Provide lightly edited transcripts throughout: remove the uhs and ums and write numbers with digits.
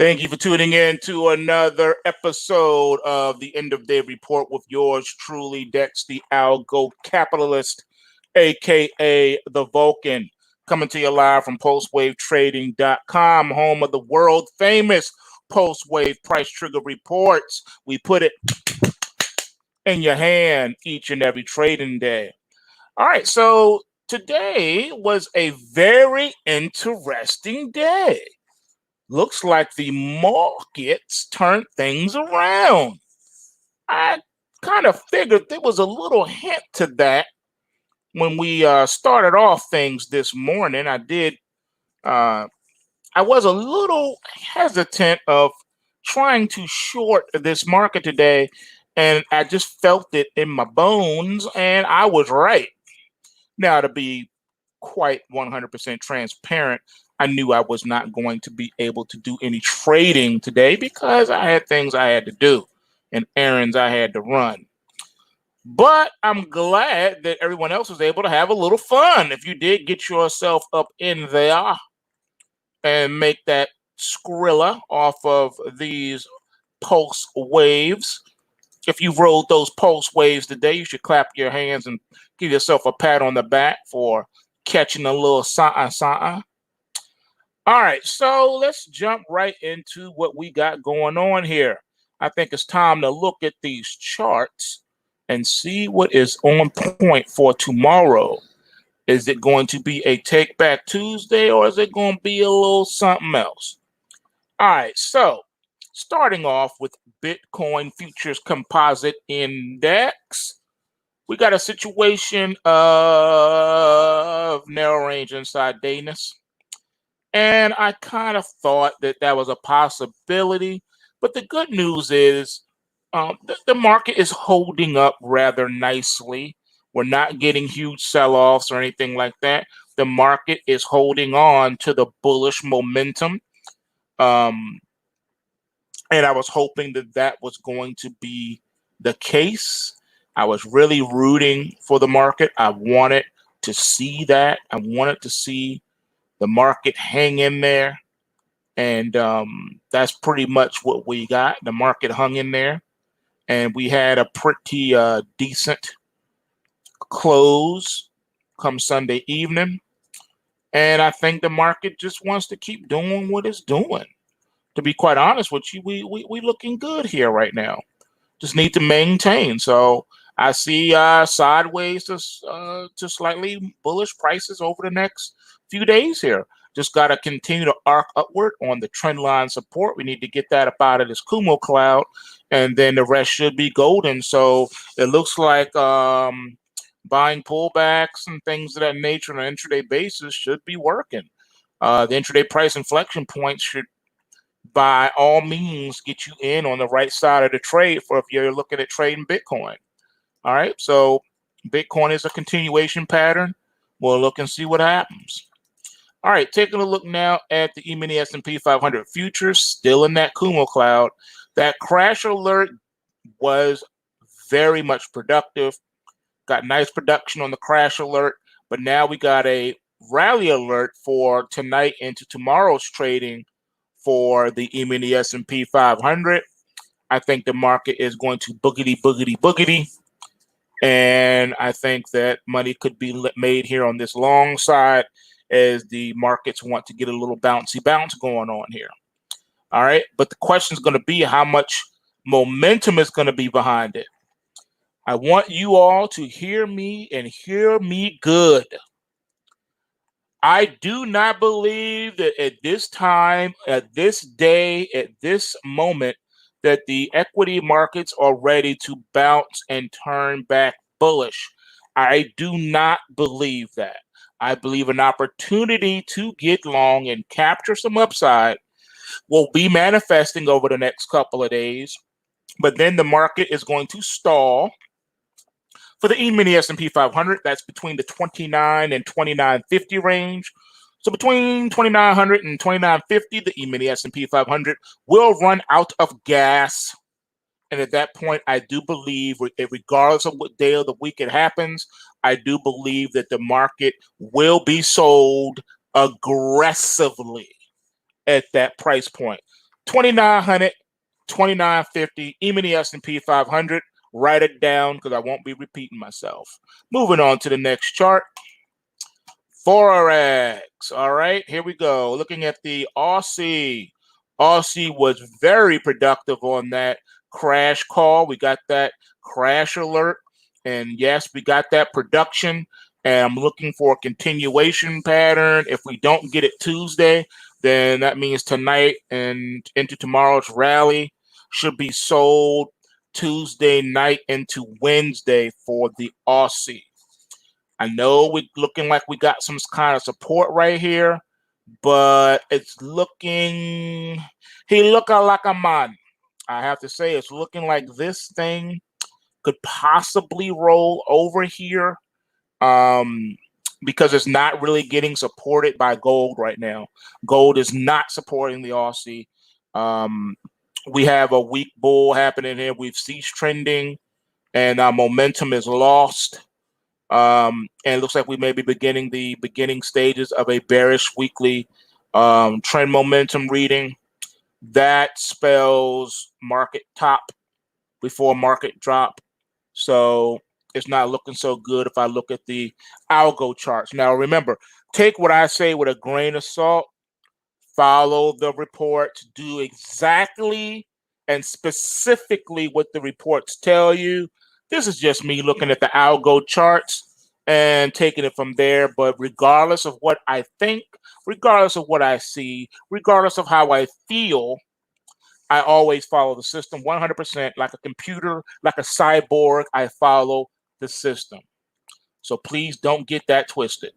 Thank you for tuning in to another episode of the End of Day Report with yours truly, Dex, the Algo Capitalist, aka the Vulcan, coming to you live from PulseWaveTrading.com, home of the world famous PulseWave Price Trigger Reports. We put it in your hand each and every trading day. All right, so today was a very interesting day. Looks like the markets turned things around. I kind of figured there was a little hint to that when we started off things this morning. I was a little hesitant of trying to short this market today, and I just felt it in my bones, and I was right. Now, to be quite 100% transparent, I knew I was not going to be able to do any trading today because I had things I had to do and errands I had to run. But I'm glad that everyone else was able to have a little fun. If you did get yourself up in there and make that Skrilla off of these pulse waves, if you rolled those pulse waves today, you should clap your hands and give yourself a pat on the back for catching a little something. All right, so let's jump right into what we got going on here. I think it's time to look at these charts and see what is on point for tomorrow. Is it going to be a Take Back Tuesday, or is it going to be a little something else? All right, so starting off with Bitcoin Futures Composite Index, we got a situation of narrow range inside dayness. And I kind of thought that that was a possibility. But the good news is the market is holding up rather nicely. We're not getting huge sell-offs or anything like that. The market is holding on to the bullish momentum. And I was hoping that that was going to be the case. I was really rooting for the market. I wanted to see that. I wanted to see the market hang in there. And that's pretty much what we got. The market hung in there. And we had a pretty decent close come Sunday evening. And I think the market just wants to keep doing what it's doing. To be quite honest with you, we looking good here right now. Just need to maintain. So I see sideways to slightly bullish prices over the next few days here. Just got to continue to arc upward on the trend line support. We need to get that up out of this Kumo cloud, and then the rest should be golden. So it looks like buying pullbacks and things of that nature on an intraday basis should be working. The intraday price inflection points should by all means get you in on the right side of the trade for if you're looking at trading Bitcoin. All right, so Bitcoin is a continuation pattern. We'll look and see what happens. All right, taking a look now at the E-mini S&P 500 futures, still in that Kumo cloud. That crash alert was very much productive. Got nice production on the crash alert, but now we got a rally alert for tonight into tomorrow's trading for the E-mini S&P 500. I think the market is going to boogity. And I think that money could be made here on this long side as the markets want to get a little bouncy bounce going on here. All right. But the question is going to be how much momentum is going to be behind it. I want you all to hear me and hear me good. I do not believe that at this time, at this day, at this moment, that the equity markets are ready to bounce and turn back bullish. I do not believe that. I believe an opportunity to get long and capture some upside will be manifesting over the next couple of days, but then the market is going to stall. For the E-mini S&P 500, that's between the 29 and 2950 range. So between 2900 and 2950, the E-mini S&P 500 will run out of gas. And at that point, I do believe, regardless of what day of the week it happens, I do believe that the market will be sold aggressively at that price point. 2900, 2950, even the S&P 500. Write it down because I won't be repeating myself. Moving on to the next chart. Forex. All right, here we go. Looking at the Aussie. Aussie was very productive on that crash call. We got that crash alert. And yes, we got that production. And I'm looking for a continuation pattern. If we don't get it Tuesday, then that means tonight and into tomorrow's rally should be sold Tuesday night into Wednesday for the Aussie. I know we're looking like we got some kind of support right here, but it's looking, he looking like a man. I have to say, it's looking like this thing could possibly roll over here because it's not really getting supported by gold right now. Gold is not supporting the Aussie. We have a weak bull happening here. We've ceased trending, and our momentum is lost. And it looks like we may be beginning the beginning stages of a bearish weekly trend momentum reading. That spells market top before market drop. So it's not looking so good if I look at the algo charts. Now, remember, take what I say with a grain of salt. Follow the reports. Do exactly and specifically what the reports tell you. This is just me looking at the algo charts and taking it from there. But regardless of what I think, regardless of what I see, regardless of how I feel, I always follow the system 100%, like a computer, like a cyborg. I follow the system. So please don't get that twisted.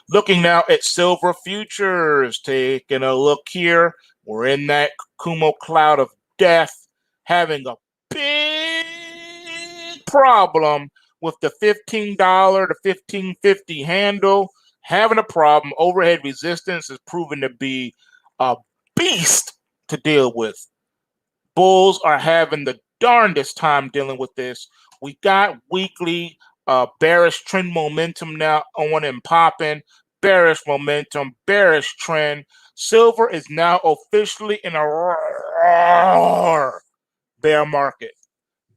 Looking now at silver futures, taking a look here. We're in that Kumo cloud of death, having a big problem with the $15 to $15.50 handle, having a problem. Overhead resistance is proven to be a beast to deal with. Bulls are having the darndest time dealing with this. We got weekly bearish trend momentum now on and popping. Bearish momentum, bearish trend. Silver is now officially in a bear market.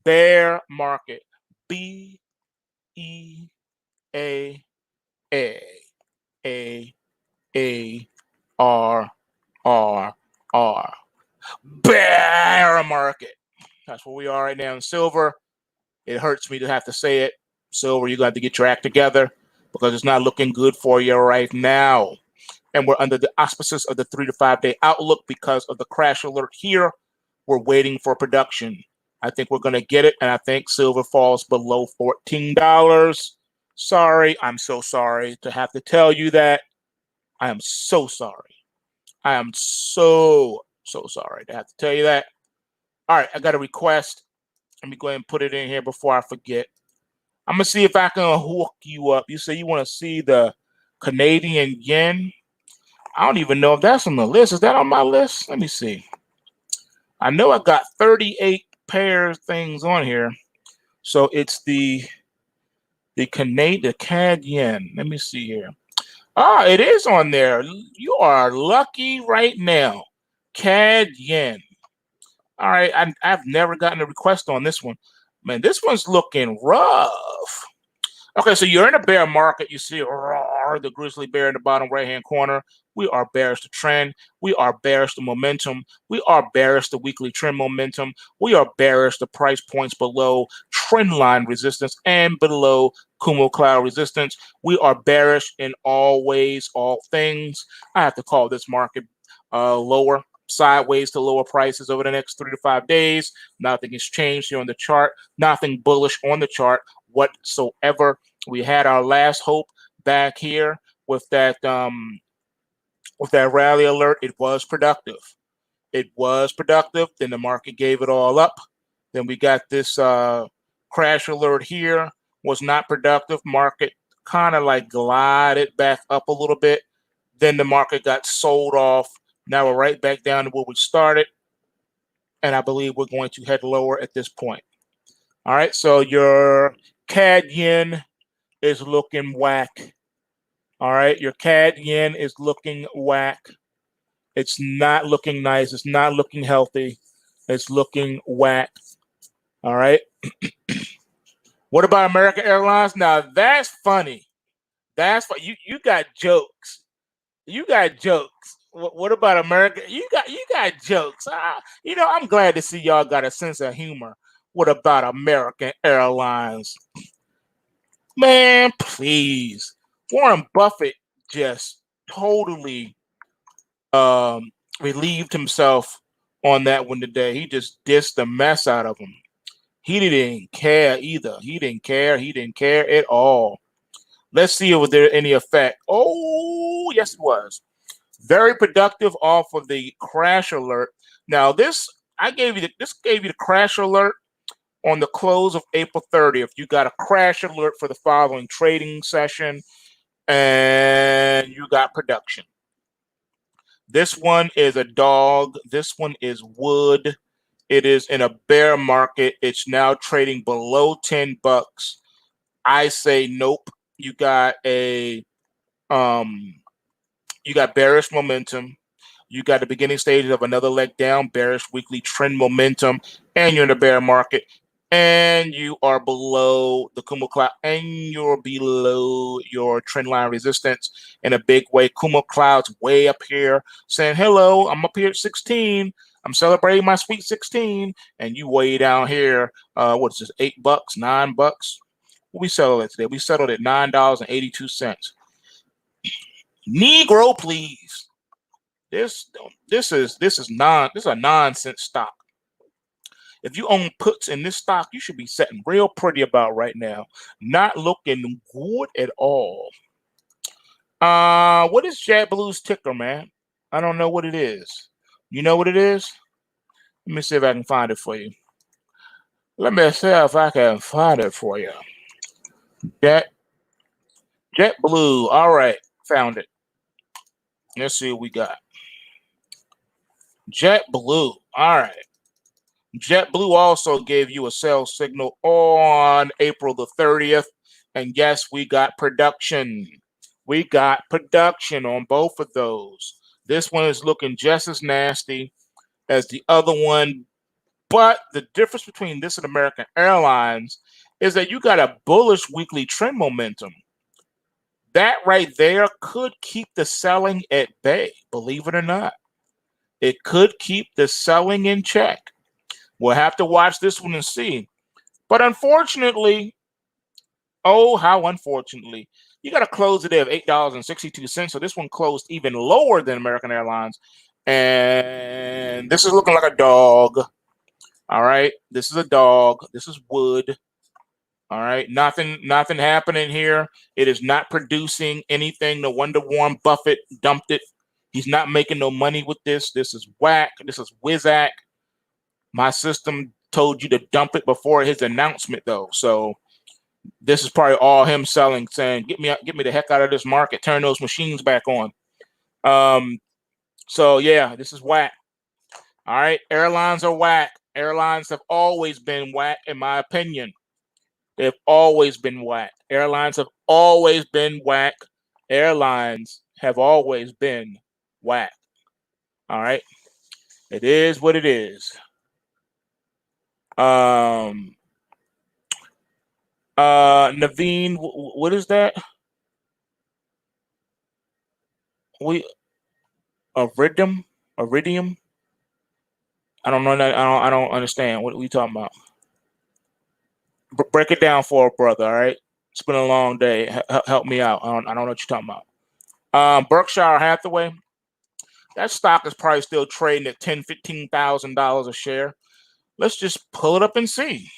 Bear market. BEAAAARR. Bear market. That's where we are right now in silver. It hurts me to have to say it. Silver, you got to get your act together because it's not looking good for you right now. And we're under the auspices of the 3 to 5 day outlook because of the crash alert here. We're waiting for production. I think we're going to get it, and I think silver falls below $14. Sorry, I'm so sorry to have to tell you that. I am so sorry. I am so sorry to have to tell you that. All right, I got a request. Let me go ahead and put it in here before I forget. I'm going to see if I can hook you up. You say you want to see the Canadian yen. I don't even know if that's on the list. Is that on my list? Let me see. I know I got 38 pairs things on here. So it's the CAD yen. Let me see here. Ah, it is on there. You are lucky right now. CAD yen. All right, I've never gotten a request on this one. Man, this one's looking rough. Okay, so you're in a bear market. You see the grizzly bear in the bottom right-hand corner. We are bearish to trend. We are bearish to momentum. We are bearish to weekly trend momentum. We are bearish to price points below trend line resistance and below Kumo cloud resistance. We are bearish in all ways, all things. I have to call this market lower, sideways to lower prices over the next 3 to 5 days. Nothing has changed here on the chart. Nothing bullish on the chart whatsoever. We had our last hope back here with that rally alert. It was productive. It was productive. Then the market gave it all up. Then we got this crash alert here. Was not productive. Market kind of like glided back up a little bit. Then the market got sold off. Now we're right back down to where we started. And I believe we're going to head lower at this point. All right, so your CAD yen is looking whack. All right, your CAD yen is looking whack. It's not looking nice. It's not looking healthy. It's looking whack. All right. What about American Airlines? Now that's funny. That's what you got jokes. You got jokes. What about America? You got jokes. I'm glad to see y'all got a sense of humor. What about American Airlines? Man, please. Warren Buffett just totally relieved himself on that one today. He just dissed the mess out of him. He didn't care either. He didn't care. He didn't care at all. Let's see if there any effect. Oh, yes, it was. Very productive off of the crash alert. Now, this gave you the crash alert on the close of April 30th. You got a crash alert for the following trading session, and you got production. This one is a dog. This one is wood. It is in a bear market. It's now trading below $10. I say nope. You got bearish momentum. You got the beginning stages of another leg down, bearish weekly trend momentum, and you're in a bear market, and you are below the Kumo cloud, and you're below your trend line resistance in a big way. Kumo cloud's way up here saying, hello, I'm up here at 16. I'm celebrating my sweet 16, and you way down here. What is this, $8, $9? What we settled at today? We settled at $9.82. Negro, please. This is a nonsense stock. If you own puts in this stock, you should be sitting real pretty about right now. Not looking good at all. What is JetBlue's ticker, man? I don't know what it is. You know what it is? Let me see if I can find it for you. Let me see if I can find it for you. JetBlue. All right, found it. Let's see what we got. JetBlue. All right. JetBlue also gave you a sell signal on April the 30th. And yes, we got production. We got production on both of those. This one is looking just as nasty as the other one. But the difference between this and American Airlines is that you got a bullish weekly trend momentum. That right there could keep the selling at bay, believe it or not. It could keep the selling in check. We'll have to watch this one and see. But unfortunately, oh, how unfortunately, you got to close it at $8.62. So this one closed even lower than American Airlines. And this is looking like a dog. All right. This is a dog. This is wood. All right. Nothing happening here. It is not producing anything. No wonder Warren Buffett dumped it. He's not making no money with this. This is whack. This is whizack. My system told you to dump it before his announcement, though. So this is probably all him selling, saying, get me the heck out of this market. Turn those machines back on. So yeah, this is whack. All right. Airlines are whack. Airlines have always been whack, in my opinion. They've always been whack. Airlines have always been whack. Airlines have always been whack. All right. It is what it is. Naveen, what is that? Iridium? I don't know that. I don't understand. What are we talking about? Break it down for a brother. All right. It's been a long day. Help me out. I don't know what you're talking about. Berkshire Hathaway. That stock is probably still trading at $10,000, $15,000 a share. Let's just pull it up and see.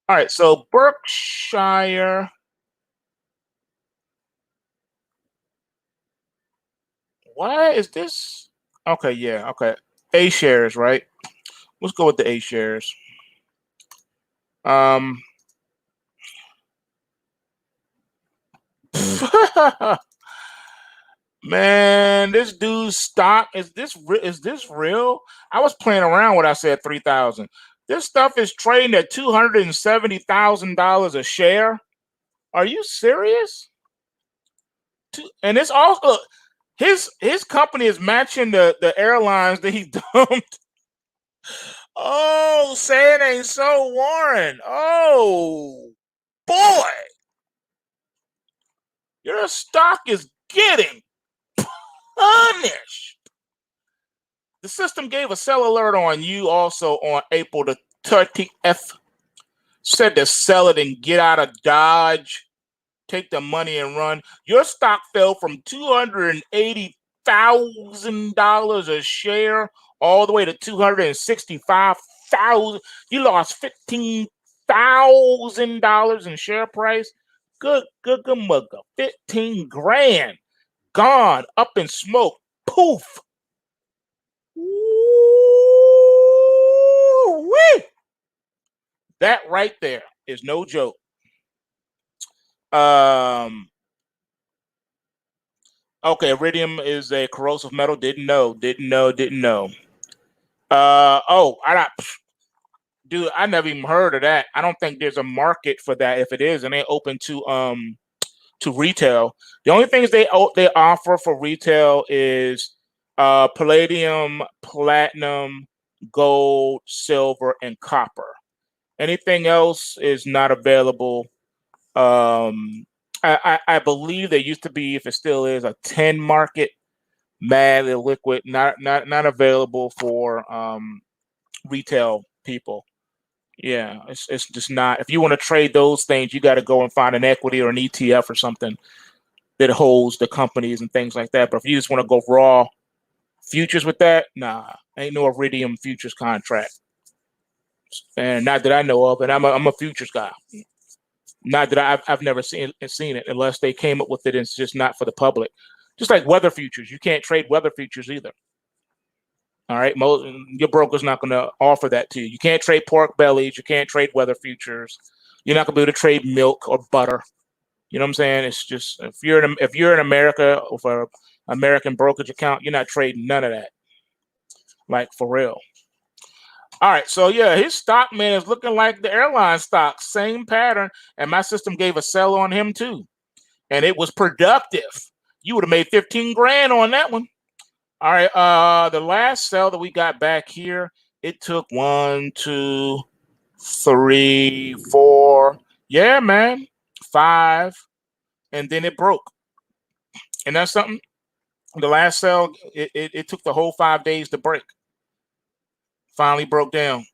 All right, so Berkshire. Why is this? Okay, yeah, okay. A shares, right? Let's go with the A shares. Man, this dude's stock is this real? I was playing around when I said 3,000. This stuff is trading at $270,000 a share. Are you serious? And it's also His company is matching the airlines that he dumped. Oh, say it ain't so, Warren. Oh boy, your stock is getting punished. The system gave a sell alert on you also on April the 30th. Said to sell it and get out of Dodge. Take the money and run. Your stock fell from $280,000 a share all the way to $265,000. You lost $15,000 in share price. Good mugga. 15 grand gone up in smoke. Poof. Woo-wee. That right there is no joke. Okay, iridium is a corrosive metal. Didn't know. Dude, I never even heard of that. I don't think there's a market for that. If it is, and they open to retail. The only things they offer for retail is palladium, platinum, gold, silver, and copper. Anything else is not available. I believe there used to be, if it still is, a 10 market, mad liquid, not available for retail people. Yeah, it's just not. If you want to trade those things, you got to go and find an equity or an ETF or something that holds the companies and things like that. But if you just want to go raw futures with that, nah, ain't no iridium futures contract, and not that I know of. And I'm a futures guy. Not that I've never seen it unless they came up with it and it's just not for the public. Just like weather futures, you can't trade weather futures either. All right, your broker's not going to offer that to you. You can't trade pork bellies. You can't trade weather futures. You're not going to be able to trade milk or butter. You know what I'm saying? It's just if you're in America with an American brokerage account, you're not trading none of that. Like for real. All right, so yeah, his stock, man, is looking like the airline stock, same pattern, and my system gave a sell on him too, and it was productive. You would have made 15 grand on that one. All right, the last sell that we got back here, it took 1, 2, 3, 4, yeah, man, 5, and then it broke. And that's something. The last sell, it took the whole 5 days to break. Finally broke down.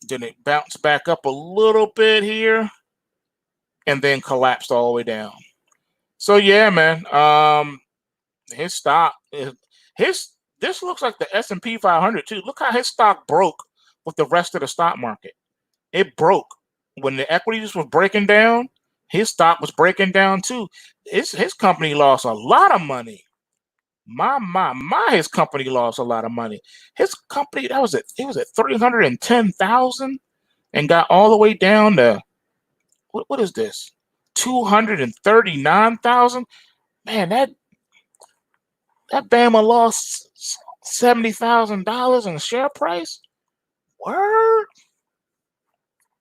Then it bounced back up a little bit here and then collapsed all the way down. So yeah, man. His stock this looks like the S&P 500 too. Look how his stock broke with the rest of the stock market. It broke. When the equities were breaking down, his stock was breaking down too. His company lost a lot of money. His company lost a lot of money. His company, it was at 310,000 and got all the way down to what is this? 239,000. Man, that Bama lost $70,000 in share price. Word.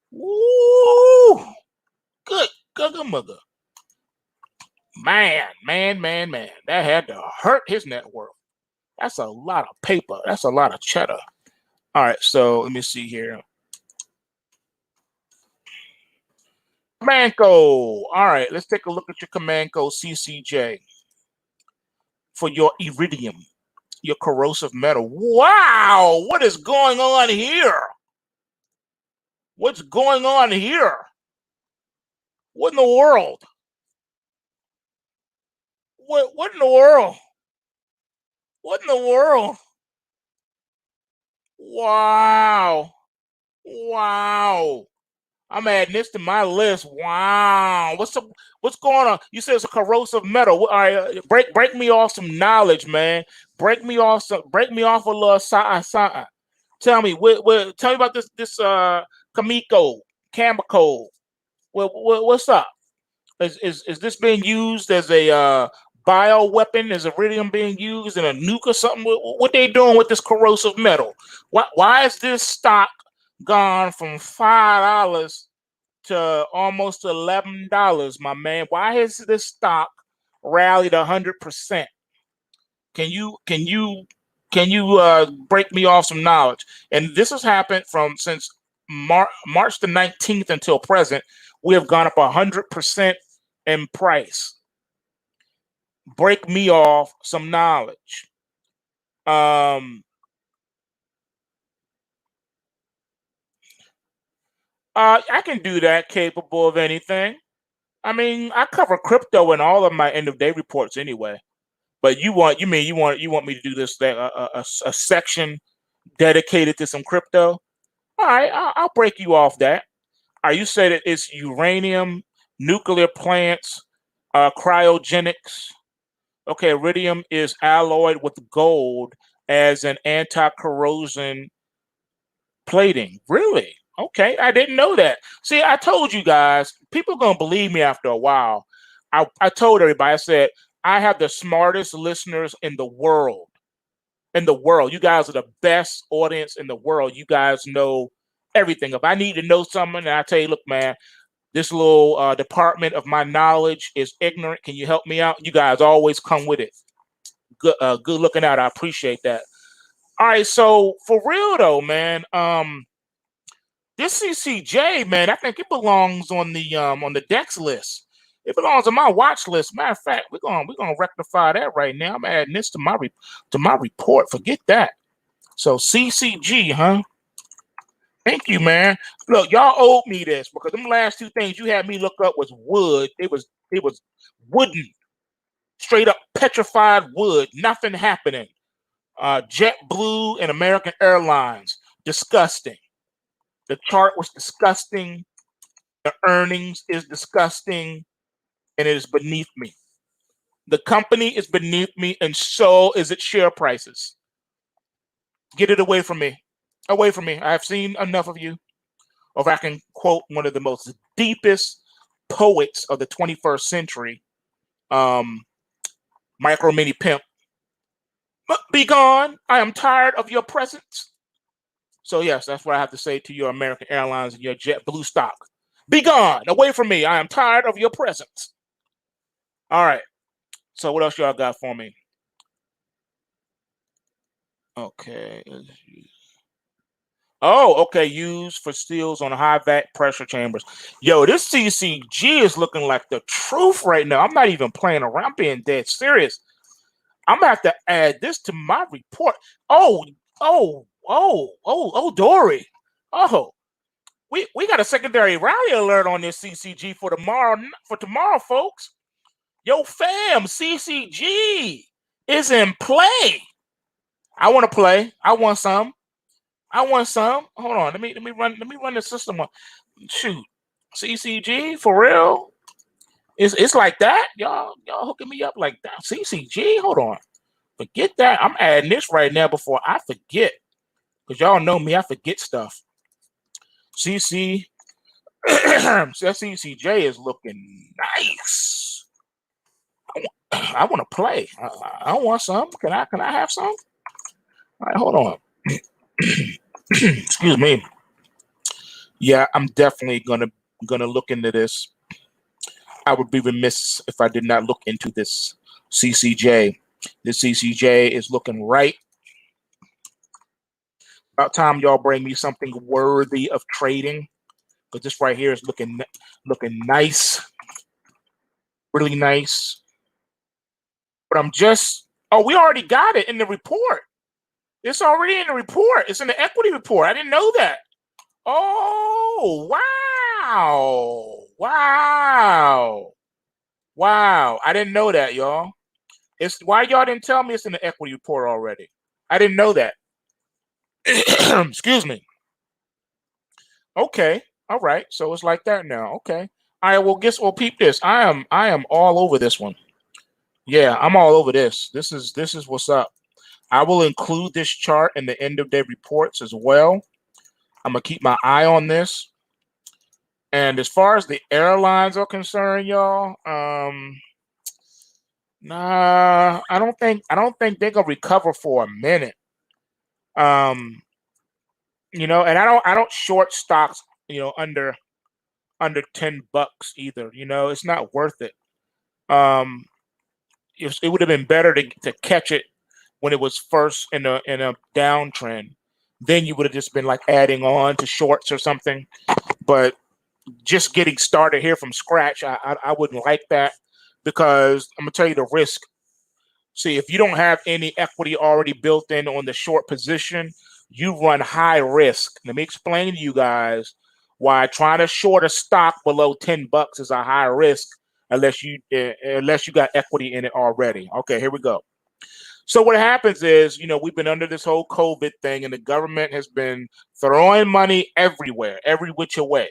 Woo. Good mother. Man. That had to hurt his net worth. That's a lot of paper. That's a lot of cheddar. All right, so let me see here. Comanco. All right, let's take a look at your Comanco CCJ for your iridium, your corrosive metal. Wow, what is going on here? What's going on here? What in the world? What in the world? What in the world? Wow. Wow. I'm adding this to my list. Wow. What's going on? You said it's a corrosive metal. All right, break me off some knowledge, man. Break me off a little something. Tell me tell me about this Cameco. What's up? Is this being used as a bio weapon? Is iridium being used in a nuke or something? What they doing with this corrosive metal? Why is this stock gone from $5 to almost $11, my man? Why has this stock rallied 100%? Can you break me off some knowledge? And this has happened from since March the 19th until present. We have gone up 100% in price. Break me off some knowledge. I can do that. Capable of anything. I mean, I cover crypto in all of my end of day reports anyway. But you want me to do this thing, a section dedicated to some crypto? All right, I'll break you off that. You said it's uranium, nuclear plants, cryogenics. Okay, iridium is alloyed with gold as an anti-corrosion plating. Really? Okay, I didn't know that. See, I told you guys, people gonna believe me after a while. I told everybody, I said, I have the smartest listeners in the world. In the world. You guys are the best audience in the world. You guys know everything. If I need to know something, and I tell you, look, man, this little department of my knowledge is ignorant. Can you help me out? You guys always come with it. Good looking out. I appreciate that. All right, so for real though, man, this CCJ, man, I think it belongs on the Dex list. It belongs on my watch list. Matter of fact, we're gonna rectify that right now. I'm adding this to my report. Forget that. So CCG, huh? Thank you, man. Look, y'all owed me this because them last two things you had me look up was wood. It was wooden, straight up petrified wood. Nothing happening. JetBlue and American Airlines, disgusting. The chart was disgusting. The earnings is disgusting, and it is beneath me. The company is beneath me, and so is its share prices. Get it away from me. Away from me. I have seen enough of you. Or if I can quote one of the most deepest poets of the 21st century, Micro Mini Pimp. Be gone. I am tired of your presence. So yes, that's what I have to say to your American Airlines and your JetBlue stock. Be gone. Away from me. I am tired of your presence. All right. So what else y'all got for me? Okay. Oh, okay. Used for steels on high vac pressure chambers. Yo, this CCG is looking like the truth right now. I'm not even playing around. I'm being dead serious. I'm gonna have to add this to my report. Oh, Dory. Oh, we got a secondary rally alert on this CCG for tomorrow, folks. Yo, fam, CCG is in play. I want to play. I want some. Hold on. Let me run the system on. Shoot. CCG for real? It's like that? Y'all hooking me up like that. CCG? Hold on. Forget that. I'm adding this right now before I forget. Because y'all know me, I forget stuff. CC CCJ is looking nice. I want to play. I want some. Can I have some? All right, hold on. Excuse me. Yeah, I'm definitely gonna look into this. I would be remiss if I did not look into this CCJ. This CCJ is looking right. About time y'all bring me something worthy of trading. But this right here is looking nice, really nice. But I'm just, oh, we already got it in the report. It's already in the report. It's in the equity report. I didn't know that. Oh, wow. I didn't know that, y'all. It's why y'all didn't tell me it's in the equity report already. I didn't know that. Excuse me. Okay. All right. So it's like that now. Okay. All right. Well, peep this. I am all over this one. Yeah, I'm all over this. This is what's up. I will include this chart in the end of day reports as well. I'm gonna keep my eye on this. And as far as the airlines are concerned, y'all, nah, I don't think they're gonna recover for a minute. And I don't short stocks, under $10 either. It's not worth it. It would have been better to catch it when it was first in a downtrend, then you would have just been like adding on to shorts or something. But just getting started here from scratch, I wouldn't like that, because I'm gonna tell you the risk. See, if you don't have any equity already built in on the short position, you run high risk. Let me explain to you guys why trying to short a stock below $10 is a high risk unless you got equity in it already. Okay, here we go. So what happens is, we've been under this whole COVID thing, and the government has been throwing money everywhere, every which way.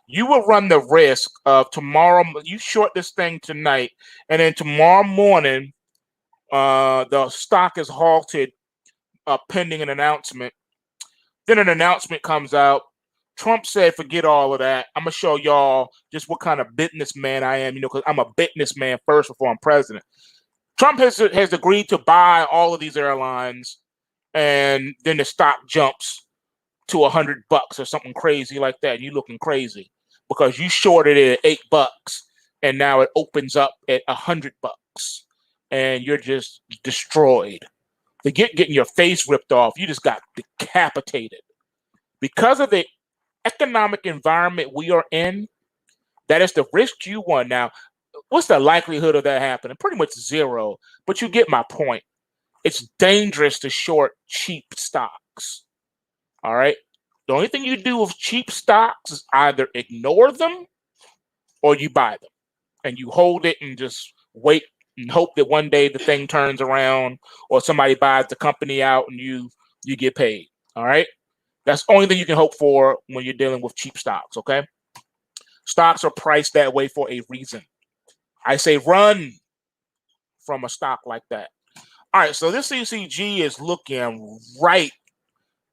You will run the risk of tomorrow, you short this thing tonight, and then tomorrow morning, the stock is halted pending an announcement. Then an announcement comes out. Trump said, forget all of that. I'm going to show y'all just what kind of businessman I am, because I'm a businessman first before I'm president. Trump has agreed to buy all of these airlines, and then the stock jumps to $100 or something crazy like that. You looking crazy because you shorted it at $8, and now it opens up at $100, and you're just destroyed. Getting your face ripped off. You just got decapitated because of the economic environment we are in. That is the risk you run. Now, what's the likelihood of that happening? Pretty much zero, but you get my point. It's dangerous to short cheap stocks. All right. The only thing you do with cheap stocks is either ignore them or you buy them and you hold it and just wait and hope that one day the thing turns around or somebody buys the company out and you get paid. All right. That's the only thing you can hope for when you're dealing with cheap stocks. Okay. Stocks are priced that way for a reason. I say run from a stock like that. All right, so this CCG is looking right.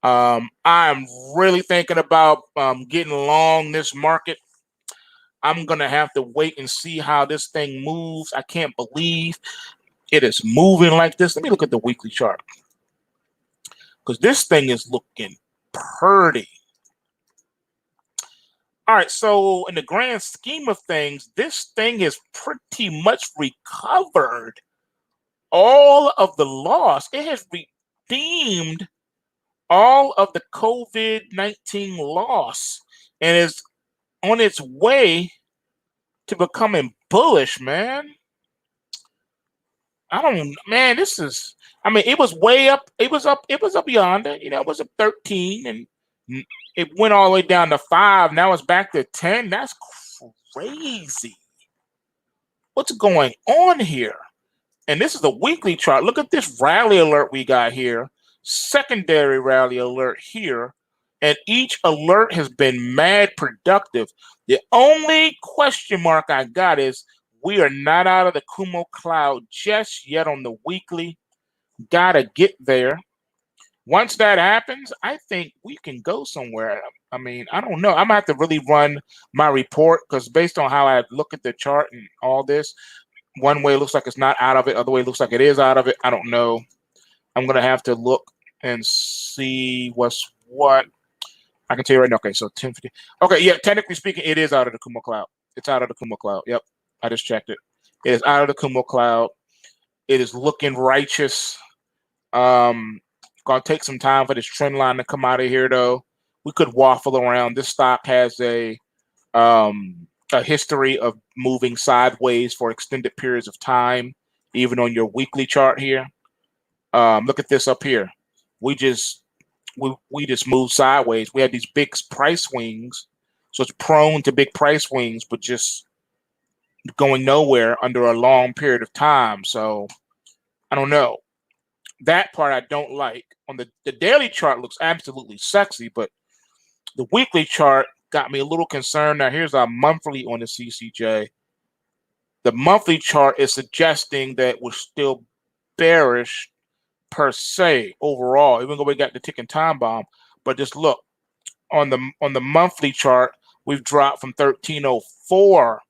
I'm really thinking about getting long this market. I'm going to have to wait and see how this thing moves. I can't believe it is moving like this. Let me look at the weekly chart, because this thing is looking pretty. All right, so in the grand scheme of things, this thing has pretty much recovered all of the loss. It has redeemed all of the COVID-19 loss and is on its way to becoming bullish, man. It was way up. It was up yonder. It was up 13 and it went all the way down to 5. Now it's back to 10. That's crazy. What's going on here? And this is the weekly chart. Look at this rally alert we got here. Secondary rally alert here. And each alert has been mad productive. The only question mark I got is we are not out of the Kumo cloud just yet on the weekly. Gotta get there. Once that happens, I think we can go somewhere. I mean, I don't know. I'm gonna have to really run my report, because based on how I look at the chart and all this, one way it looks like it's not out of it, other way it looks like it is out of it. I don't know. I'm gonna have to look and see what's what. I can tell you right now. Okay, so 10:50. Okay, yeah, technically speaking, it is out of the Kumo cloud. It's out of the Kumo cloud. Yep, I just checked it. It is out of the Kumo cloud. It is looking righteous. Gonna take some time for this trend line to come out of here, though. We could waffle around. This stock has a history of moving sideways for extended periods of time, even on your weekly chart here. Look at this up here. We just moved sideways. We had these big price swings, so it's prone to big price swings, but just going nowhere under a long period of time. So I don't know. That part I don't like. On the daily chart looks absolutely sexy, but the weekly chart got me a little concerned. Now here's our monthly on the CCJ. The monthly chart is suggesting that we're still bearish per se overall, even though we got the ticking time bomb. But just look on the monthly chart, we've dropped from 1304,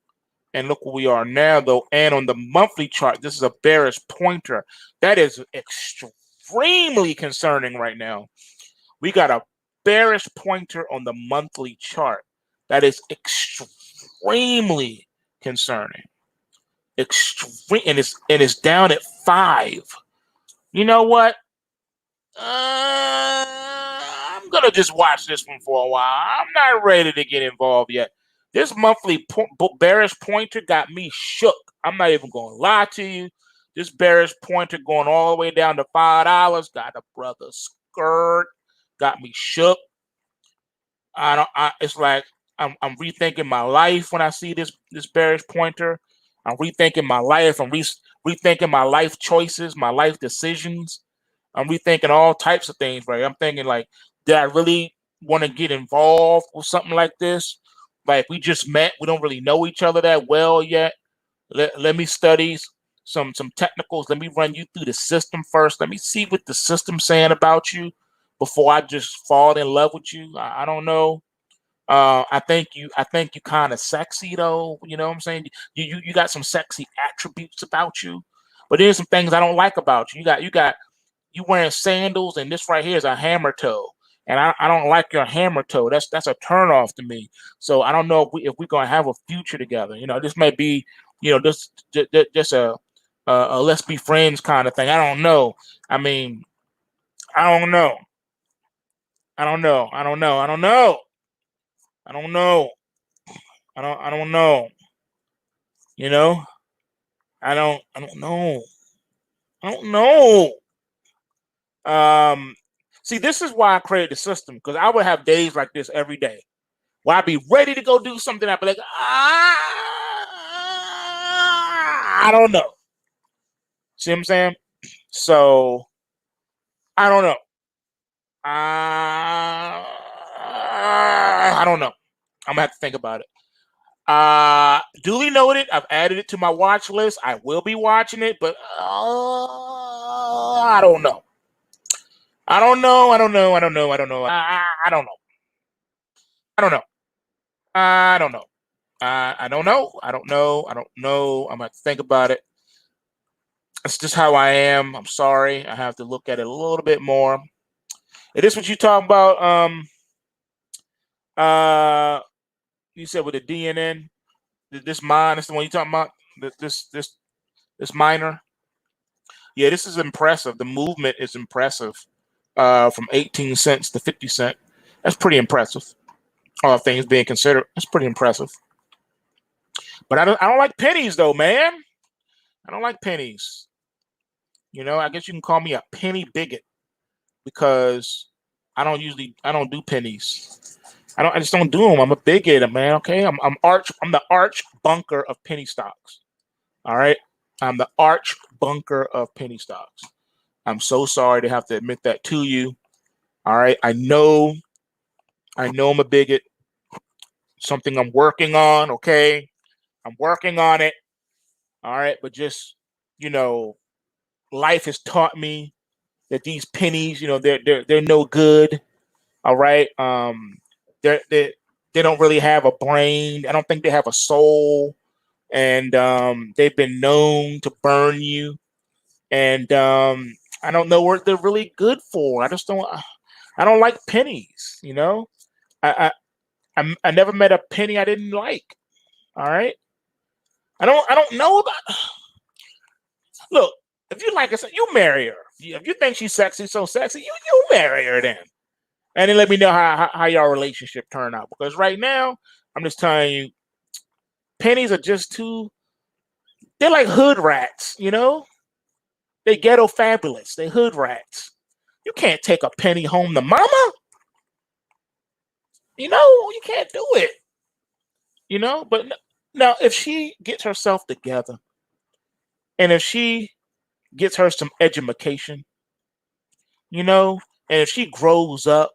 and look where we are now, though. And on the monthly chart, this is a bearish pointer. That is extremely concerning right now. We got a bearish pointer on the monthly chart. That is extremely concerning. Extreme, and it's down at 5. You know what? I'm gonna just watch this one for a while. I'm not ready to get involved yet. This monthly bearish pointer got me shook. I'm not even gonna lie to you. This bearish pointer going all the way down to $5 got a brother skirt. Got me shook. I don't. It's like I'm rethinking my life when I see this bearish pointer. I'm rethinking my life. I'm rethinking my life choices, my life decisions. I'm rethinking all types of things, right? I'm thinking like, did I really want to get involved with something like this? Like we just met, we don't really know each other that well yet. Let me study some technicals. Let me run you through the system first. Let me see what the system's saying about you before I just fall in love with you. I don't know. I think you kind of sexy though. You know what I'm saying? You got some sexy attributes about you, but there's some things I don't like about you. You wearing sandals, and this right here is a hammer toe, and I don't like your hammer toe. That's a turn off to me. So I don't know if we're gonna have a future together. This may be just a let's be friends kind of thing. I don't know. I mean, I don't know. I don't know. I don't know. I don't know. I don't know. I don't know. You know? I don't know. I don't know. Um See, this is why I created the system, because I would have days like this every day where I'd be ready to go do something. I'd be like, I don't know. See what I'm saying? So I don't know. I don't know. I'm gonna have to think about it. Duly noted. I've added it to my watch list. I will be watching it, but I don't know. I don't know. I don't know. I don't know. I don't know. I don't know. I don't know. I don't know. I don't know. I don't know. I don't know. I'm gonna have to think about it. It's just how I am. I'm sorry. I have to look at it a little bit more. It is what you talk about. Uh, you said with the DNN, this mine is the one you talking about. This miner. Yeah, this is impressive. The movement is impressive. From 18 cents to 50 cent. That's pretty impressive. All things being considered, that's pretty impressive. But I don't like pennies though, man. I don't like pennies. I guess you can call me a penny bigot because I don't do pennies. I just don't do them. I'm a bigot, man. Okay, I'm the arch bunker of penny stocks. All right, I'm the arch bunker of penny stocks. I'm so sorry to have to admit that to you. All right, I know I'm a bigot. Something I'm working on. Okay, I'm working on it. All right, but just you know, life has taught me that these pennies, they're no good. All right, they don't really have a brain. I don't think they have a soul, and they've been known to burn you. And I don't know what they're really good for. I just don't. I don't like pennies. I I never met a penny I didn't like. All right, I don't know about. Look, if you like her, you marry her. If you think she's sexy, so sexy, you marry her then. And then let me know how your relationship turned out. Because right now, I'm just telling you, pennies are just too. They're like hood rats. They ghetto fabulous. They hood rats. You can't take a penny home to mama. You can't do it. But now if she gets herself together, and if she gets her some education, and if she grows up,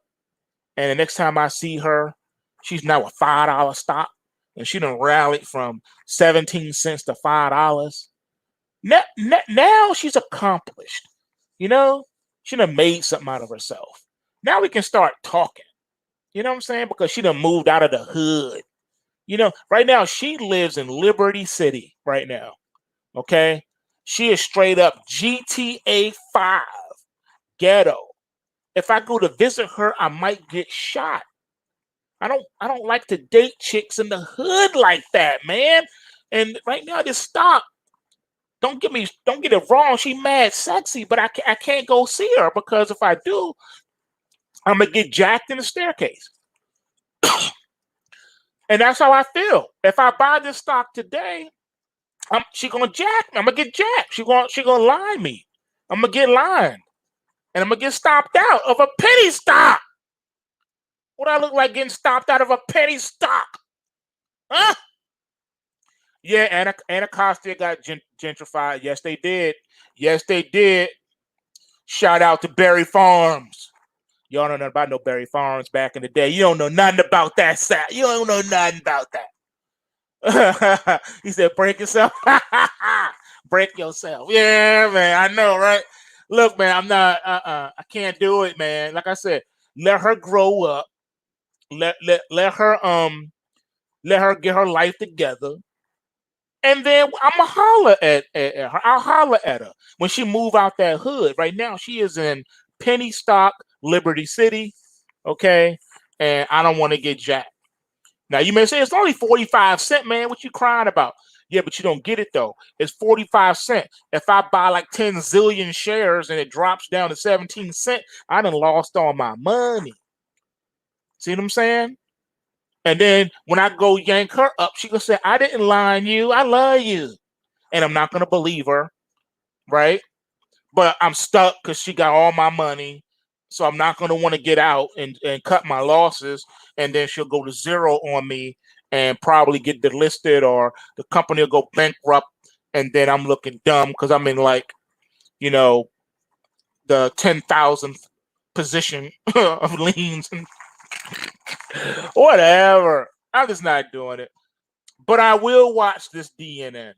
and the next time I see her, she's now a $5 stock, and she done rallied from 17 cents to $5. Now she's accomplished. You know, she done made something out of herself. Now we can start talking. You know what I'm saying? Because she done moved out of the hood. Right now she lives in Liberty City right now. Okay. She is straight up GTA 5 ghetto. If I go to visit her, I might get shot. I don't like to date chicks in the hood like that, man. And right now, just stop. don't get it wrong. She mad sexy, but I can't go see her because if I do, I'm gonna get jacked in the staircase. And that's how I feel. If I buy this stock today, she gonna jack me. I'm gonna get jacked. She gonna line me. I'm gonna get lined, and I'm gonna get stopped out of a penny stock. What I look like getting stopped out of a penny stock? Huh? Yeah, Anacostia got gentrified. Yes, they did. Yes, they did. Shout out to Berry Farms. Y'all don't know about no Berry Farms back in the day. You don't know nothing about that side. You don't know nothing about that. He said, break yourself. Break yourself. Yeah, man. I know, right? Look, man, I'm not, I can't do it, man. Like I said, let her grow up. Let her get her life together. And then I'ma holler at her. I'll holler at her when she move out that hood. Right now, she is in penny stock, Liberty City. Okay, and I don't want to get jacked. Now you may say it's only 45 cents, man. What you crying about? Yeah, but you don't get it though. It's 45 cents. If I buy like 10 zillion shares and it drops down to 17 cents, I done lost all my money. See what I'm saying? And then when I go yank her up, she gonna say, I didn't line you. I love you. And I'm not gonna believe her, right? But I'm stuck because she got all my money. So I'm not gonna want to get out and cut my losses. And then she'll go to zero on me and probably get delisted or the company will go bankrupt. And then I'm looking dumb because I'm in like, the 10,000th position of liens and whatever. I'm just not doing it. But I will watch this DNN.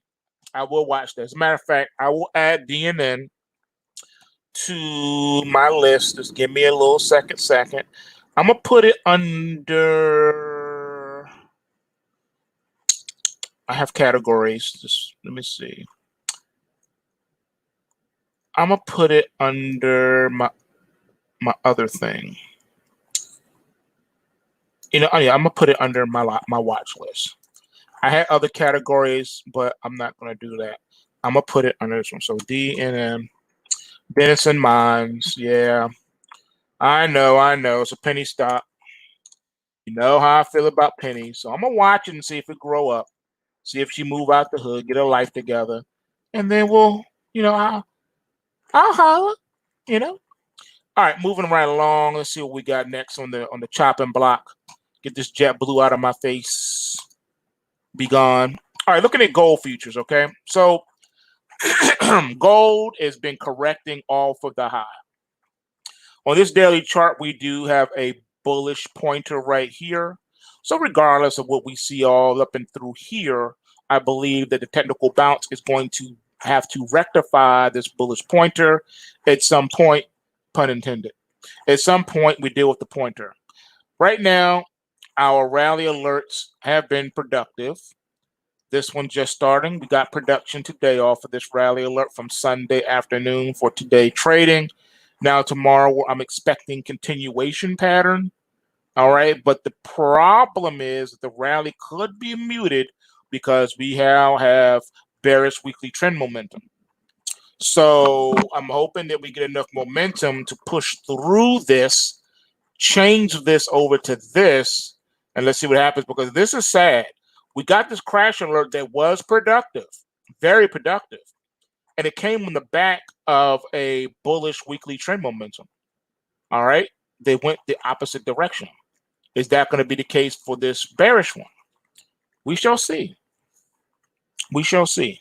I will watch this. As a matter of fact, I will add DNN to my list. Just give me a little second. I'm going to put it under... I have categories. Just let me see. I'm going to put it under my other thing. I'm going to put it under my watch list. I had other categories, but I'm not going to do that. I'm going to put it under this one. So DNM, Denison Mines. Yeah, I know. It's a penny stock. You know how I feel about pennies. So I'm going to watch it and see if it grow up. See if she move out the hood, get her life together. And then we'll, I'll holler, All right, moving right along. Let's see what we got next on the chopping block. Get this JetBlue out of my face. Be gone. All right, looking at gold futures, okay? So gold has been correcting off of the high. On this daily chart, we do have a bullish pointer right here. So regardless of what we see all up and through here, I believe that the technical bounce is going to have to rectify this bullish pointer at some point, pun intended. At some point, we deal with the pointer. Right now, our rally alerts have been productive. This one just starting. We got production today off of this rally alert from Sunday afternoon for today trading. Now tomorrow I'm expecting continuation pattern. All right, but the problem is the rally could be muted because we now have bearish weekly trend momentum. So I'm hoping that we get enough momentum to push through this, change this over to this, and let's see what happens because this is sad. We got this crash alert that was productive, very productive, and it came on the back of a bullish weekly trend momentum. All right, they went the opposite direction. Is that going to be the case for this bearish one? We shall see. We shall see.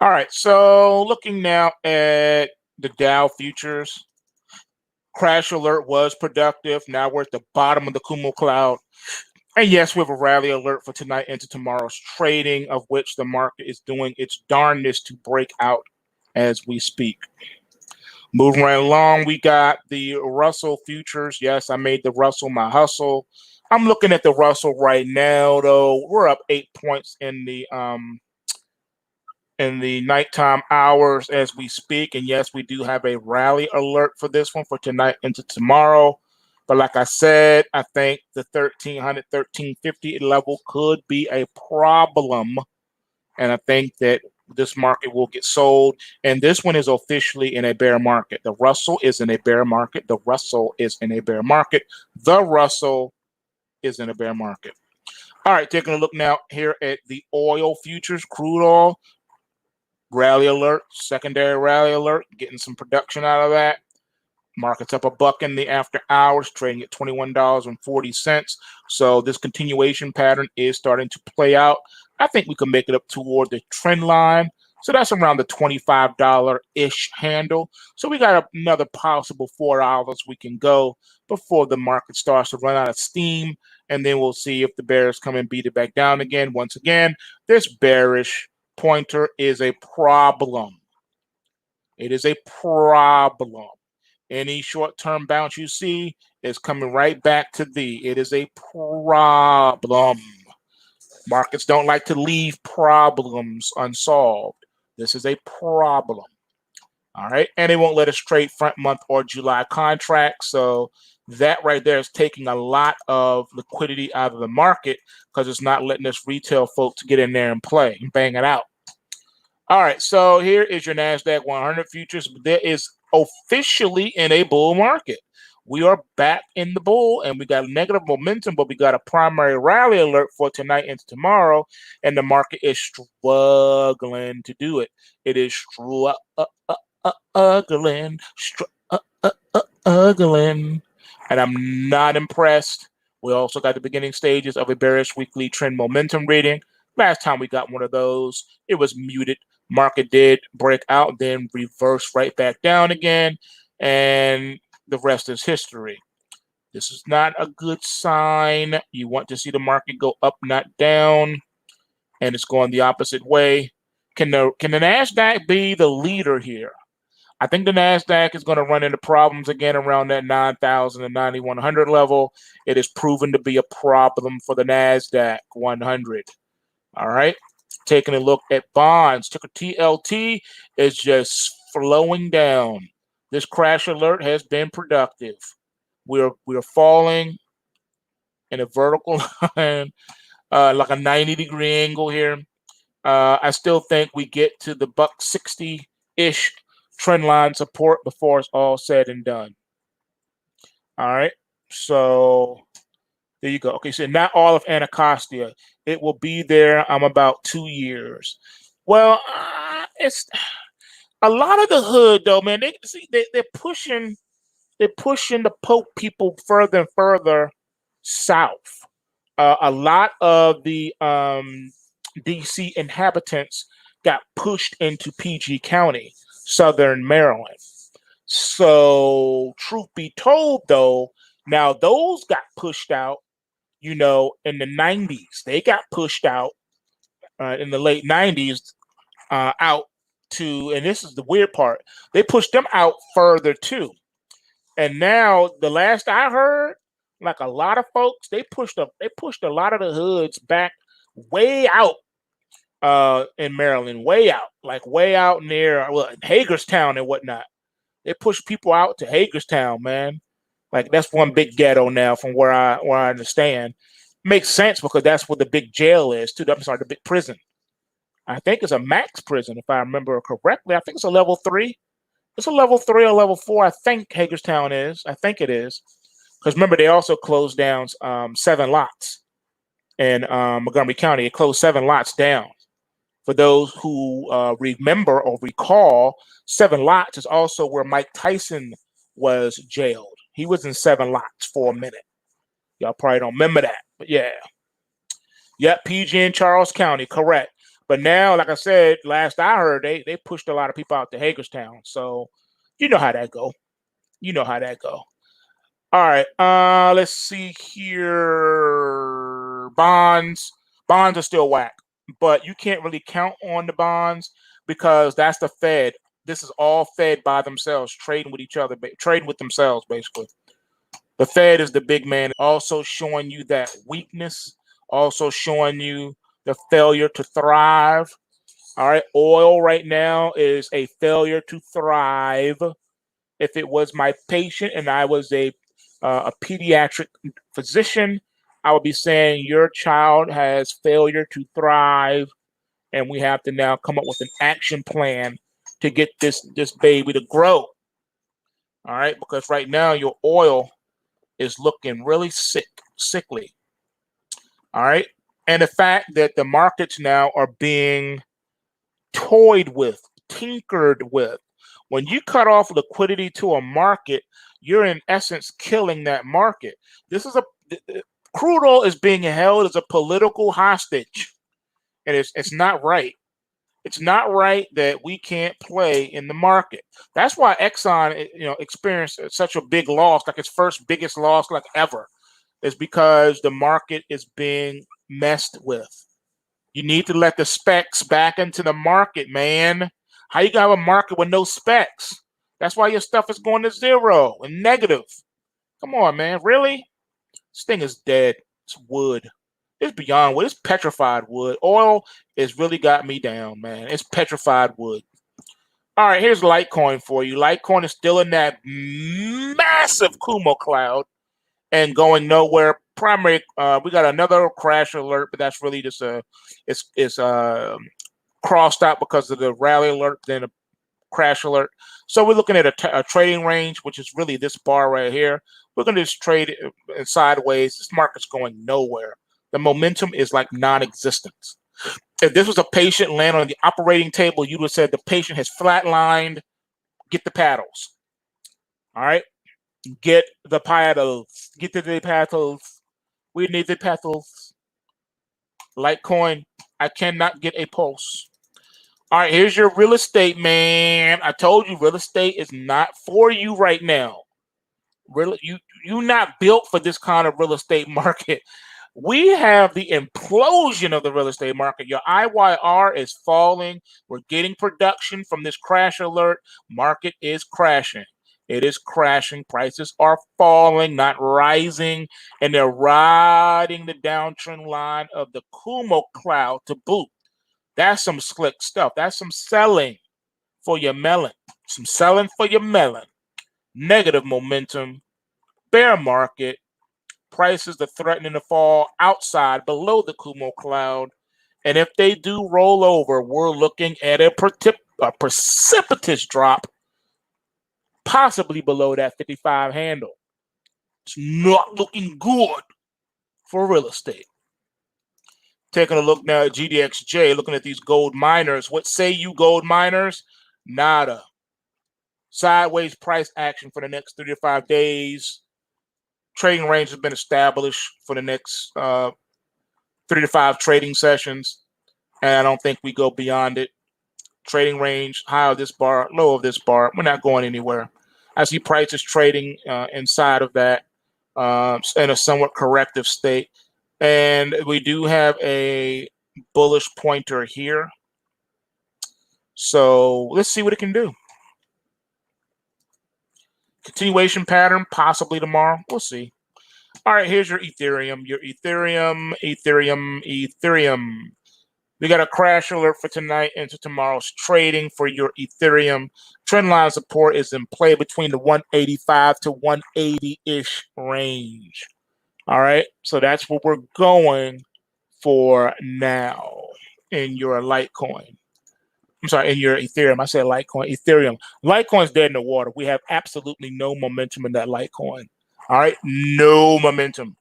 All right, so looking now at the Dow futures, crash alert was productive. Now we're at the bottom of the Kumo cloud. And yes, we have a rally alert for tonight into tomorrow's trading, of which the market is doing its darndest to break out as we speak. Moving right along, we got the Russell futures. Yes, I made the Russell my hustle. I'm looking at the Russell right now, though. We're up 8 points in the nighttime hours as we speak. And yes, we do have a rally alert for this one for tonight into tomorrow. But like I said, I think the 1300, 1350 level could be a problem. And I think that this market will get sold. And this one is officially in a bear market. The Russell is in a bear market. The Russell is in a bear market. The Russell is in a bear market. All right, taking a look now here at the oil futures, crude oil, rally alert, secondary rally alert, getting some production out of that. Market's up $1 in the after hours, trading at $21.40. So this continuation pattern is starting to play out. I think we can make it up toward the trend line. So that's around the $25-ish handle. So we got another possible $4 we can go before the market starts to run out of steam. And then we'll see if the bears come and beat it back down again. Once again, this bearish pointer is a problem. It is a problem. Any short-term bounce you see is coming right back to thee. It is a problem. Markets don't like to leave problems unsolved. This is a problem. All right. And they won't let us trade front month or July contracts. So that right there is taking a lot of liquidity out of the market because it's not letting us retail folks get in there and play and bang it out. All right. So here is your Nasdaq 100 futures. There is officially in a bull market. We are back in the bull and we got negative momentum, but we got a primary rally alert for tonight and tomorrow, and the market is struggling to do it. It is struggling, and I'm not impressed. We also got the beginning stages of a bearish weekly trend momentum reading. Last time we got one of those, it was muted. Market did break out, then reverse right back down again, and the rest is history. This is not a good sign. You want to see the market go up, not down, and it's going the opposite way. Can the Nasdaq be the leader here? I think the Nasdaq is going to run into problems again around that 9,000 and 9,100 level. It is proven to be a problem for the Nasdaq 100. All right. Taking a look at bonds, ticker TLT is just flowing down. This crash alert has been productive. We're falling in a vertical line, like a 90-degree angle here. I still think we get to the $160-ish trend line support before it's all said and done. All right. So there you go. Okay, so not all of Anacostia. It will be there. I'm about 2 years. Well, it's a lot of the hood though, man. They're pushing the Pope people further and further south. A lot of the DC inhabitants got pushed into PG County, Southern Maryland. So, truth be told, though, now those got pushed out. In the 90s, they got pushed out in the late 90s out to, and this is the weird part, they pushed them out further too. And now the last I heard, like a lot of folks, they pushed a lot of the hoods back way out in Maryland, way out near Hagerstown and whatnot. They pushed people out to Hagerstown, man. Like that's one big ghetto now, from where I understand. Makes sense because that's where the big jail is too. I'm sorry, the big prison. I think it's a max prison, if I remember correctly. I think it's a level 3. It's a level 3 or level 4. I think Hagerstown is. I think it is. Because remember, they also closed down 7 lots in Montgomery County. It closed 7 lots down. For those who remember or recall, 7 lots is also where Mike Tyson was jailed. He was in 7 lots for a minute. Y'all probably don't remember that, but yeah. Yep, PG and Charles County, correct. But now, like I said, last I heard, they pushed a lot of people out to Hagerstown. So you know how that go. All right, let's see here. Bonds are still whack, but you can't really count on the bonds because that's the Fed. This is all Fed by themselves, trading with each other, trading with themselves, basically. The Fed is the big man, also showing you that weakness, also showing you the failure to thrive. All right, oil right now is a failure to thrive. If it was my patient and I was a pediatric physician, I would be saying your child has failure to thrive and we have to now come up with an action plan to get this baby to grow. All right, because right now your oil is looking really sickly. All right, and the fact that the markets now are being toyed with, tinkered with. When you cut off liquidity to a market, you're in essence killing that market. This is crude oil is being held as a political hostage, and it's not right. It's not right that we can't play in the market. That's why Exxon, experienced such a big loss, like its first biggest loss like ever, is because the market is being messed with. You need to let the specs back into the market, man. How you gonna have a market with no specs? That's why your stuff is going to zero and negative. Come on, man. Really? This thing is dead. It's wood. It's beyond wood. It's petrified wood. Oil has really got me down, man. It's petrified wood. All right, here's Litecoin for you. Litecoin is still in that massive Kumo cloud and going nowhere. We got another crash alert, but that's really just it's crossed out because of the rally alert, then a crash alert. So we're looking at a trading range, which is really this bar right here. We're going to just trade it sideways. This market's going nowhere. The momentum is like non-existent. If this was a patient land on the operating table, you would have said the patient has flatlined. Get the paddles. All right. Get the paddles. Get the paddles. We need the paddles. Litecoin, I cannot get a pulse. All right, here's your real estate, man. I told you real estate is not for you right now. You're not built for this kind of real estate market. We have the implosion of the real estate market. Your IYR is falling. We're getting production from this crash alert. Market is crashing. It is crashing. Prices are falling, not rising. And they're riding the downtrend line of the Kumo cloud to boot. That's some slick stuff. That's some selling for your melon. Some selling for your melon. Negative momentum. Bear market. Prices are threatening to fall outside below the Kumo cloud. And if they do roll over, we're looking at a precipitous drop, possibly below that 55 handle. It's not looking good for real estate. Taking a look now at GDXJ, looking at these gold miners. What say you, gold miners? Nada. Sideways price action for the next 3 to 5 days. Trading range has been established for the next 3 to 5 trading sessions, and I don't think we go beyond it. Trading range, high of this bar, low of this bar. We're not going anywhere. I see prices trading inside of that in a somewhat corrective state, and we do have a bullish pointer here. So let's see what it can do. Continuation pattern, possibly tomorrow. We'll see. All right, here's your Ethereum. Ethereum. We got a crash alert for tonight into tomorrow's trading for your Ethereum. Trendline support is in play between the 185 to 180-ish range. All right, so that's what we're going for now in your Litecoin. I'm sorry, in your Ethereum. I said Litecoin. Ethereum. Litecoin's dead in the water. We have absolutely no momentum in that Litecoin. All right, no momentum.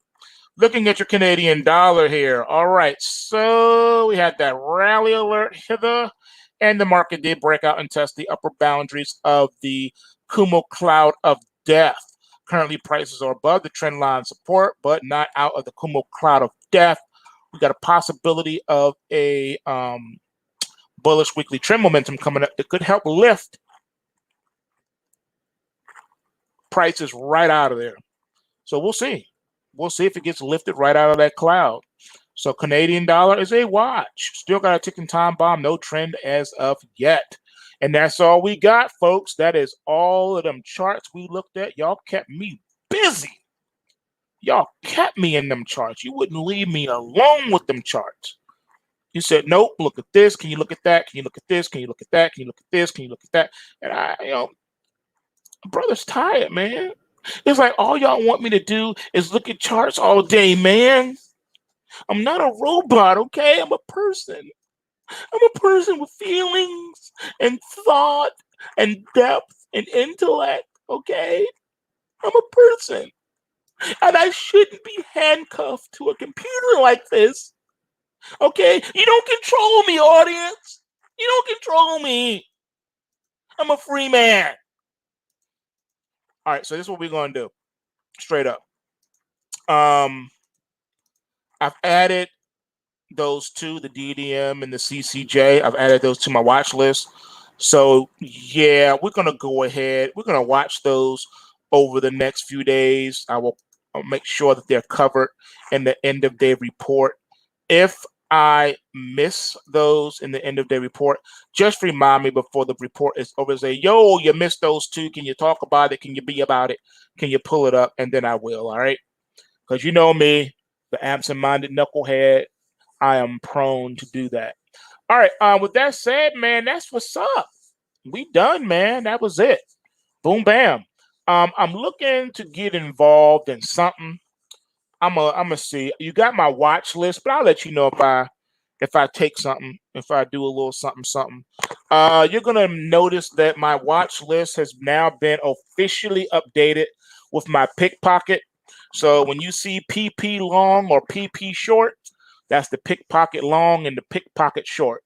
Looking at your Canadian dollar here. All right, so we had that rally alert hither, and the market did break out and test the upper boundaries of the Kumo cloud of death. Currently, prices are above the trend line support, but not out of the Kumo cloud of death. We got a possibility of a bullish weekly trend momentum coming up that could help lift prices right out of there. So we'll see. We'll see if it gets lifted right out of that cloud. So Canadian dollar is a watch. Still got a ticking time bomb. No trend as of yet. And that's all we got, folks. That is all of them charts we looked at. Y'all kept me busy. Y'all kept me in them charts. You wouldn't leave me alone with them charts. You said, nope, look at this. Can you look at that? Can you look at this? Can you look at that? Can you look at this? Can you look at that? And brother's tired, man. It's like all y'all want me to do is look at charts all day, man. I'm not a robot, okay? I'm a person. I'm a person with feelings and thought and depth and intellect, okay? I'm a person. And I shouldn't be handcuffed to a computer like this, okay? You don't control me, audience. You don't control me. I'm a free man. All right, so this is what we're going to do, straight up. I've added those two, the DDM and the CCJ. I've added those to my watch list. So yeah, we're gonna go ahead. We're gonna watch those over the next few days. I'll make sure that they're covered in the end of day report. If I miss those in the end of day report, just remind me before the report is over. Say, yo, you missed those two. Can you talk about it? Can you be about it? Can you pull it up? And then I will. All right, because you know me, the absent-minded knucklehead. I am prone to do that. All right. With that said, man, that's what's up. We done, man. That was it. Boom, bam. I'm looking to get involved in something. I'm a see. You got my watch list, but I'll let you know if I take something, if I do a little something, something. You're gonna notice that my watch list has now been officially updated with my pickpocket. So when you see PP long or PP short, that's the pickpocket long and the pickpocket short.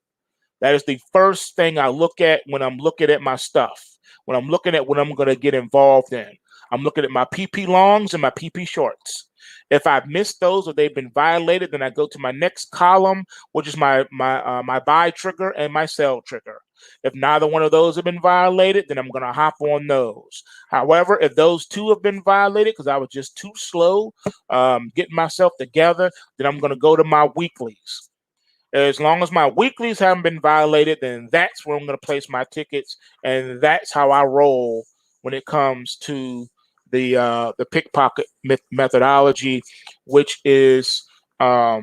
That is the first thing I look at when I'm looking at my stuff. When I'm looking at what I'm going to get involved in, I'm looking at my PP longs and my PP shorts. If I've missed those or they've been violated, then I go to my next column, which is my buy trigger and my sell trigger. If neither one of those have been violated, then I'm going to hop on those. However, if those two have been violated because I was just too slow getting myself together, then I'm going to go to my weeklies. As long as my weeklies haven't been violated, then that's where I'm going to place my tickets, and that's how I roll when it comes to the pickpocket methodology, which is my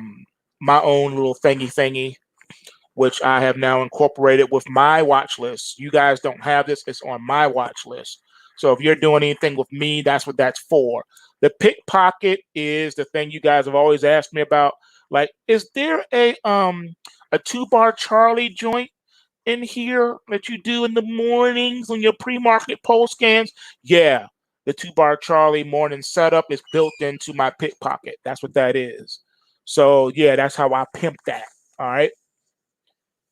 own little thingy, which I have now incorporated with my watch list. You guys don't have this; it's on my watch list. So if you're doing anything with me, that's what that's for. The pickpocket is the thing you guys have always asked me about. Like, is there a 2 bar Charlie joint in here that you do in the mornings on your pre-market poll scans? Yeah, the 2 bar Charlie morning setup is built into my pickpocket. That's what that is. So yeah, that's how I pimp that. All right.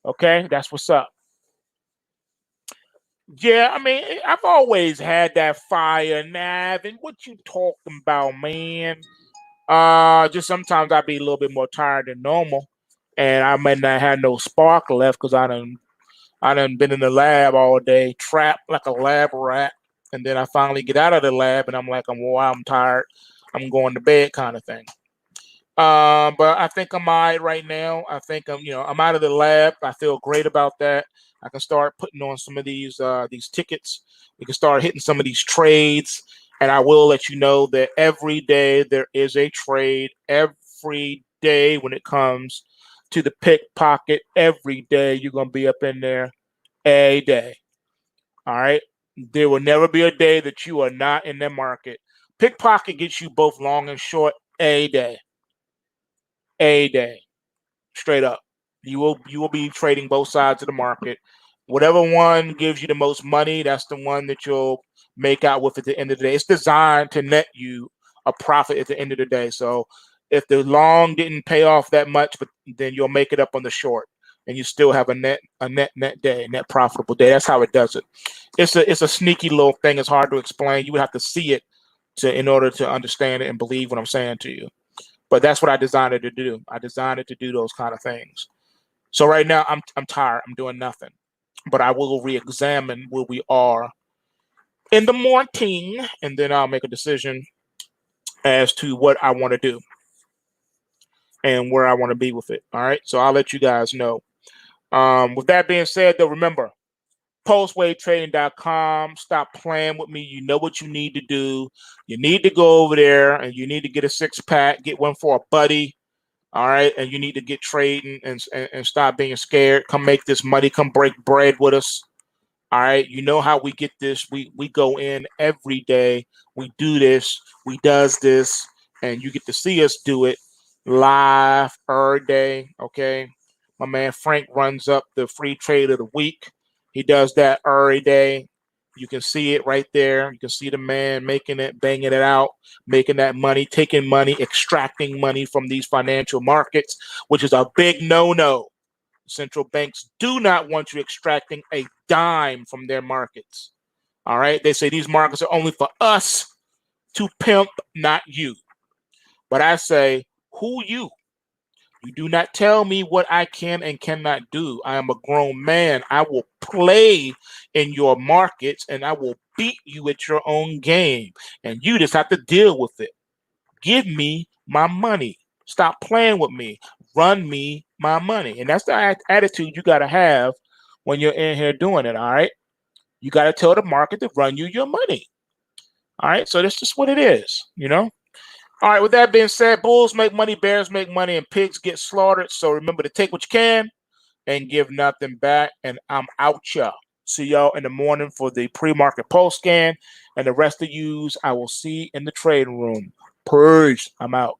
Okay, that's what's up. Yeah, I mean, I've always had that fire, Nav. And what you talking about, man? Just sometimes I be a little bit more tired than normal, and I may not have no spark left because I done been in the lab all day, trapped like a lab rat, and then I finally get out of the lab, and I'm like, I'm tired, I'm going to bed, kind of thing. But I think I'm all right right now. I think I'm out of the lab. I feel great about that. I can start putting on some of these tickets. We can start hitting some of these trades, and I will let you know that every day there is a trade. Every day when it comes to the pickpocket, every day you're gonna be up in there a day. All right. There will never be a day that you are not in the market. Pickpocket gets you both long and short a day. A day, straight up. You will be trading both sides of the market. Whatever one gives you the most money, that's the one that you'll make out with at the end of the day. It's designed to net you a profit at the end of the day. So if the long didn't pay off that much, but then you'll make it up on the short, and you still have a net day, net profitable day. That's how it does it. It's a sneaky little thing. It's hard to explain. You would have to see it to in order to understand it and believe what I'm saying to you. But that's what I designed it to do. I designed it to do those kind of things. So right now I'm tired. I'm doing nothing. But I will re-examine where we are in the morning, and then I'll make a decision as to what I want to do and where I want to be with it. All right. So I'll let you guys know. With that being said, though, remember, PulseWaveTrading.com. Stop playing with me. You know what you need to do. You need to go over there and you need to get a 6-pack, get one for a buddy. All right. And you need to get trading and stop being scared. Come make this money. Come break bread with us. All right. You know how we get this. We go in every day. We do this. We does this. And you get to see us do it live every day. Okay. My man Frank runs up the free trade of the week. He does that every day. You can see it right there. You can see the man making it, banging it out, making that money, taking money, extracting money from these financial markets, which is a big no-no. Central banks do not want you extracting a dime from their markets. All right. They say these markets are only for us to pimp, not you. But I say, who you? You do not tell me what I can and cannot do. I am a grown man. I will play in your markets and I will beat you at your own game. And you just have to deal with it. Give me my money. Stop playing with me. Run me my money. And that's the attitude you got to have when you're in here doing it. All right. You got to tell the market to run you your money. All right. So that's just what it is, you know? All right, with that being said, bulls make money, bears make money, and pigs get slaughtered. So remember to take what you can and give nothing back. And I'm out, y'all. See y'all in the morning for the pre-market pulse scan. And the rest of yous I will see in the trading room. Peace. I'm out.